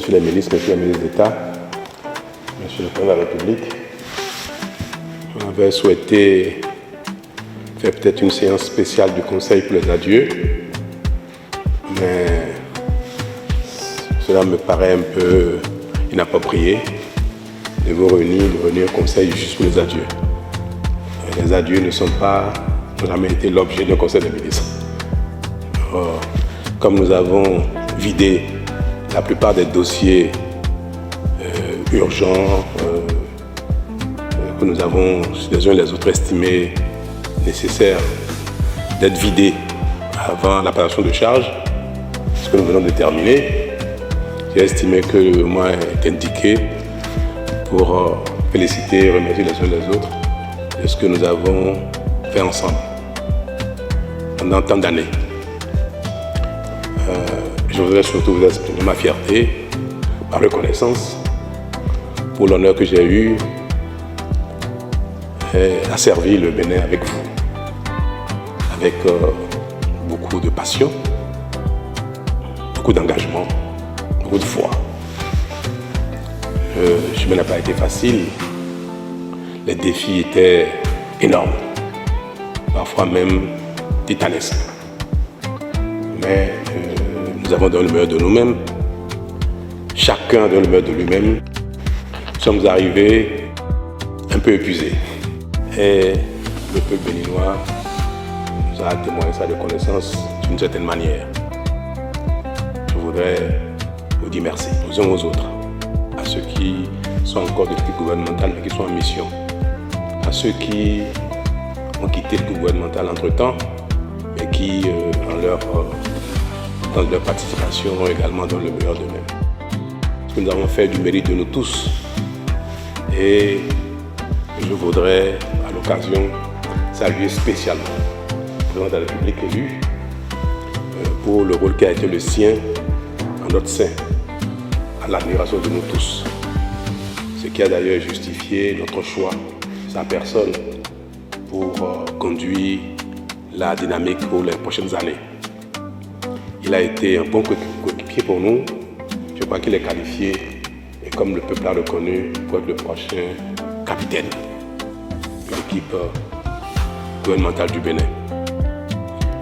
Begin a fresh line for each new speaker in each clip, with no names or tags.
Monsieur les ministres, Monsieur le ministre d'État, Monsieur le Président de la République, on avait souhaité faire peut-être une séance spéciale du Conseil pour les adieux, mais cela me paraît un peu inapproprié de vous réunir, de venir au Conseil juste pour les adieux. Les adieux n'ont jamais été l'objet d'un Conseil des ministres. Or, comme nous avons vidé la plupart des dossiers urgents que nous avons les uns et les autres estimés nécessaires d'être vidés avant la passation de charge, ce que nous venons de terminer, j'ai estimé que le moment est indiqué pour féliciter et remercier les uns et les autres de ce que nous avons fait ensemble pendant tant d'années. Je voudrais surtout vous exprimer ma fierté, ma reconnaissance pour l'honneur que j'ai eu à servir le Bénin avec vous, avec beaucoup de passion, beaucoup d'engagement, beaucoup de foi. Le chemin n'a pas été facile, les défis étaient énormes, parfois même titanesques. Mais nous avons donné le meilleur de nous-mêmes, chacun donne le meilleur de lui-même. Nous sommes arrivés un peu épuisés. Et le peuple béninois nous a témoigné sa reconnaissance d'une certaine manière. Je voudrais vous dire merci aux uns aux autres, à ceux qui sont encore de l'équipe gouvernementale mais qui sont en mission, à ceux qui ont quitté le gouvernemental entre-temps mais qui, dans leur participation, ont également donné le meilleur d'eux-mêmes. Ce que nous avons fait du mérite de nous tous. Et je voudrais, à l'occasion, saluer spécialement le président de la République élu pour le rôle qui a été le sien en notre sein, à l'admiration de nous tous. Ce qui a d'ailleurs justifié notre choix, sa personne, pour conduire la dynamique pour les prochaines années. Il a été un bon coéquipier pour nous. Je crois qu'il est qualifié, et comme le peuple l'a reconnu, pour être le prochain capitaine de l'équipe gouvernementale du Bénin.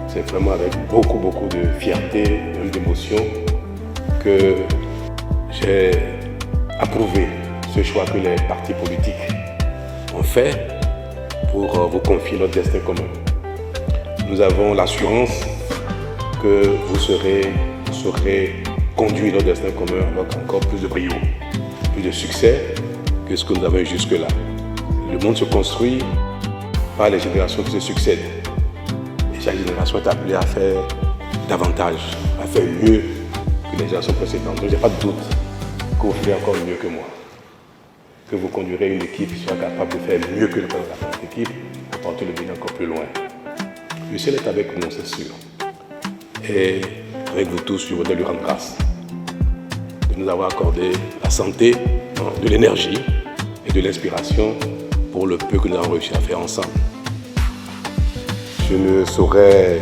C'est vraiment avec beaucoup de fierté et même d'émotion que j'ai approuvé ce choix que les partis politiques ont fait pour vous confier notre destin commun. Nous avons l'assurance que vous saurez conduire notre destin commun avec encore plus de brio, plus de succès que ce que nous avons eu jusque-là. Le monde se construit par les générations qui se succèdent. Et chaque génération est appelée à faire davantage, à faire mieux que les générations précédentes. Donc, je n'ai pas de doute que vous ferez encore mieux que moi, que vous conduirez une équipe qui soit capable de faire mieux que le président de la équipe pour porter le Bénin encore plus loin. Le ciel est avec nous, c'est sûr. Et avec vous tous, je voudrais lui rendre grâce de nous avoir accordé la santé, de l'énergie et de l'inspiration pour le peu que nous avons réussi à faire ensemble. Je ne saurais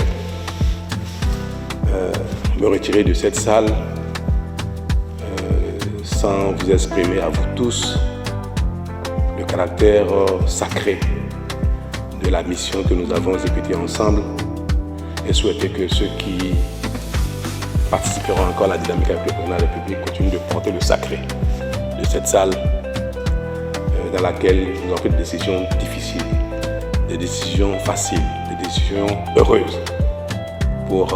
me retirer de cette salle sans vous exprimer à vous tous le caractère sacré de la mission que nous avons exécutée ensemble et souhaiter que ceux qui participeront encore à la dynamique avec le président de la République continuent de porter le sacré de cette salle dans laquelle nous avons fait des décisions difficiles, des décisions faciles, des décisions heureuses pour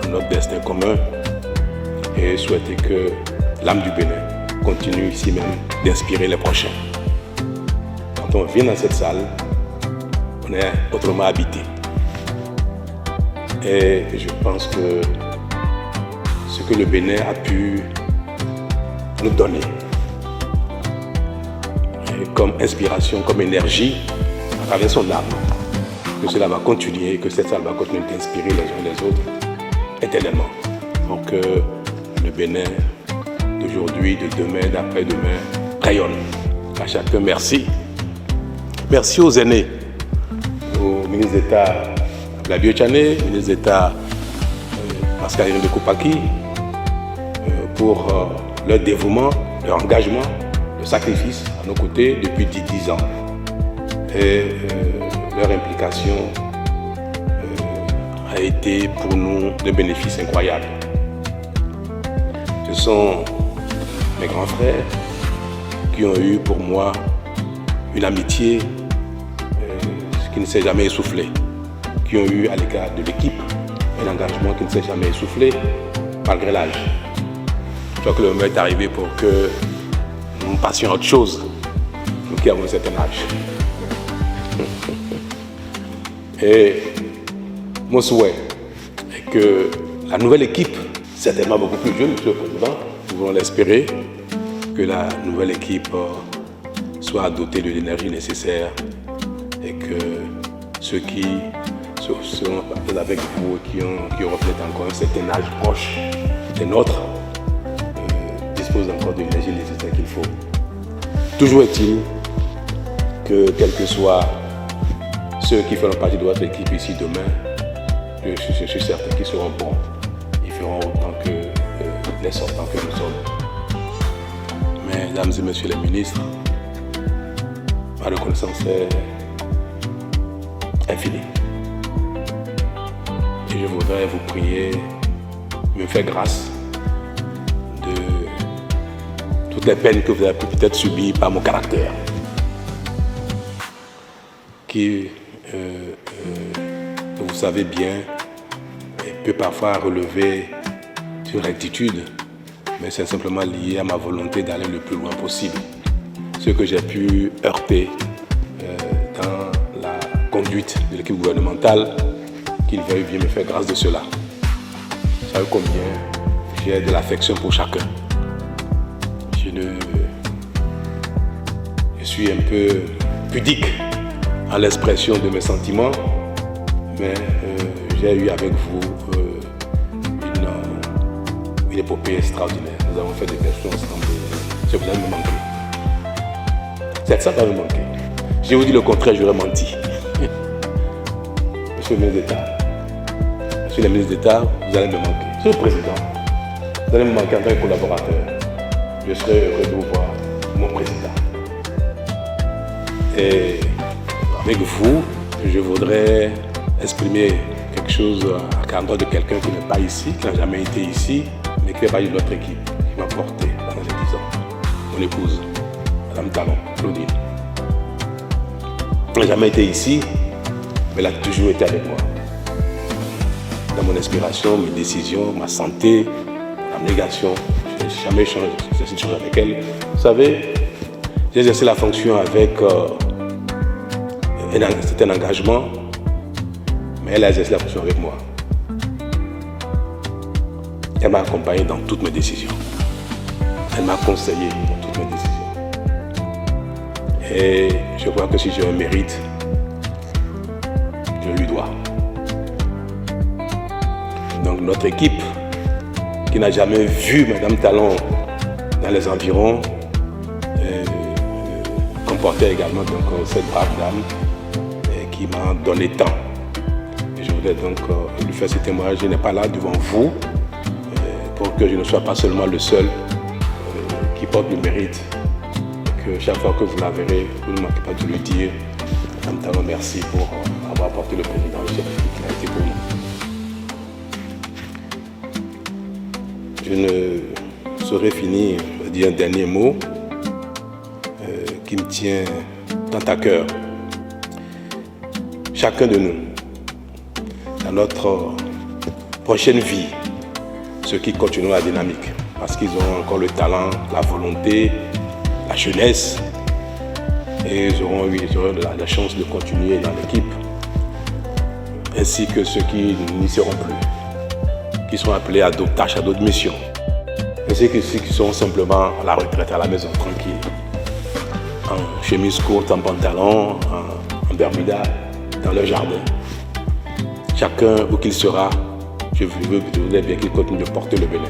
notre destin commun et souhaiter que l'âme du Bénin continue ici même d'inspirer les prochains. Quand on vient dans cette salle, on est autrement habité. Et je pense que ce que le Bénin a pu nous donner comme inspiration, comme énergie, à travers son âme, que cela va continuer, que cette salle va continuer d'inspirer les uns les autres éternellement. Donc le Bénin d'aujourd'hui, de demain, d'après-demain, rayonne. À chacun, merci. Merci aux aînés, au ministre d'État Blabio Tchané, ministre d'État Pascal Irimbe Koupaki, pour leur dévouement, leur engagement, leur sacrifice à nos côtés depuis 10 ans. Et leur implication a été pour nous de bénéfices incroyables. Ce sont mes grands frères qui ont eu pour moi une amitié qui ne s'est jamais essoufflée, qui ont eu à l'égard de l'équipe un engagement qui ne s'est jamais essoufflé malgré l'âge. Je crois que le moment est arrivé pour que nous passions à autre chose, nous qui avons un certain âge. Et mon souhait est que la nouvelle équipe, certainement beaucoup plus jeune, Monsieur le Président, nous pouvons l'espérer, que la nouvelle équipe soit dotée de l'énergie nécessaire et que ceux qui sont avec vous, qui reflètent encore un certain âge proche des nôtres, disposent encore de l'énergie nécessaire qu'il faut. Toujours est-il que, quels que soient ceux qui feront partie de votre équipe ici demain, je suis certain qu'ils seront bons. Ils feront autant que les sortants que nous sommes. Mesdames et messieurs les ministres, ma reconnaissance est infinie. Et je voudrais vous prier, me faire grâce de toutes les peines que vous avez peut-être subies par mon caractère, qui, vous savez bien, peut parfois relever sur rectitude, mais c'est simplement lié à ma volonté d'aller le plus loin possible. Ce que j'ai pu heurter dans la conduite de l'équipe gouvernementale, qu'il veuille bien me faire grâce de cela. Vous savez combien j'ai de l'affection pour chacun. Je suis un peu pudique à l'expression de mes sentiments, mais j'ai eu avec vous une épopée extraordinaire. Nous avons fait des questions ensemble. Je vous ai me manqué. C'est ça qui va me manquer. Je vous dis le contraire, j'aurais menti. Monsieur le ministre d'État, Monsieur le ministre d'État, vous allez me manquer. Monsieur le Président, vous allez me manquer en tant que collaborateur. Je serai heureux de vous voir, mon Président. Et avec vous, je voudrais exprimer quelque chose à l'endroit de quelqu'un qui n'est pas ici, qui n'a jamais été ici, mais qui fait partie de notre équipe, qui m'a porté pendant les 10 ans. Mon épouse, Madame Talon, Claudine. Elle n'a jamais été ici, mais elle a toujours été avec moi. Dans mon inspiration, mes décisions, ma santé, ma négation, je n'ai jamais changé cette chose avec elle. Vous savez, j'ai exercé la fonction avec un engagement, mais elle a exercé la fonction avec moi. Elle m'a accompagné dans toutes mes décisions. Elle m'a conseillé dans toutes mes décisions. Et je crois que si j'ai un mérite, je lui dois. Donc notre équipe, qui n'a jamais vu Madame Talon dans les environs, comportait également donc, cette brave dame qui m'a donné tant. Et je voudrais donc lui faire ce témoignage. Je n'ai pas là devant vous pour que je ne sois pas seulement le seul qui porte le mérite. Que chaque fois que vous la verrez, vous ne manquez pas de lui dire Madame Talon, merci pour avoir porté le président le chef qui a été pour nous. Je ne saurais finir de dire un dernier mot qui me tient tant à cœur. Chacun de nous, dans notre prochaine vie, ceux qui continueront la dynamique, parce qu'ils auront encore le talent, la volonté, la jeunesse, et ils auront la chance de continuer dans l'équipe, ainsi que ceux qui n'y seront plus, qui seront appelés à d'autres tâches, à d'autres missions, ainsi que ceux qui seront simplement à la retraite, à la maison, tranquille, en chemise courte, en pantalon, en bermuda, dans leur jardin. Chacun où qu'il sera, je voudrais bien qu'il continue de porter le bénin.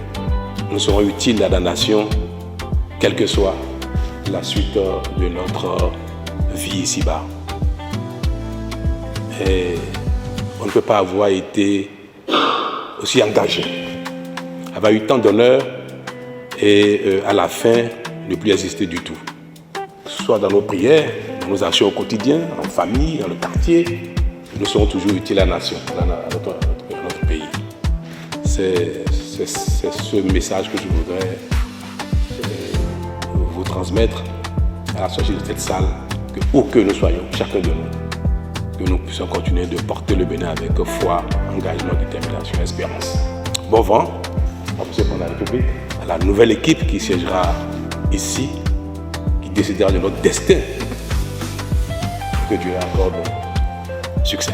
Nous serons utiles à la nation, quelle que soit la suite de notre vie ici-bas. Et on ne peut pas avoir été aussi engagé, avoir eu tant d'honneur et à la fin, ne plus exister du tout. Que ce soit dans nos prières, dans nos actions au quotidien, en famille, dans le quartier, nous serons toujours utiles à la nation, à notre pays. C'est ce message que je voudrais vous transmettre à la sortie de cette salle, que où que nous soyons, chacun de nous, que nous puissions continuer de porter le Bénin avec foi, engagement, détermination, espérance. Bon vent, à M. le Président de la République, à la nouvelle équipe qui siégera ici, qui décidera de notre destin. Que Dieu accorde succès.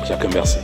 Chacun merci.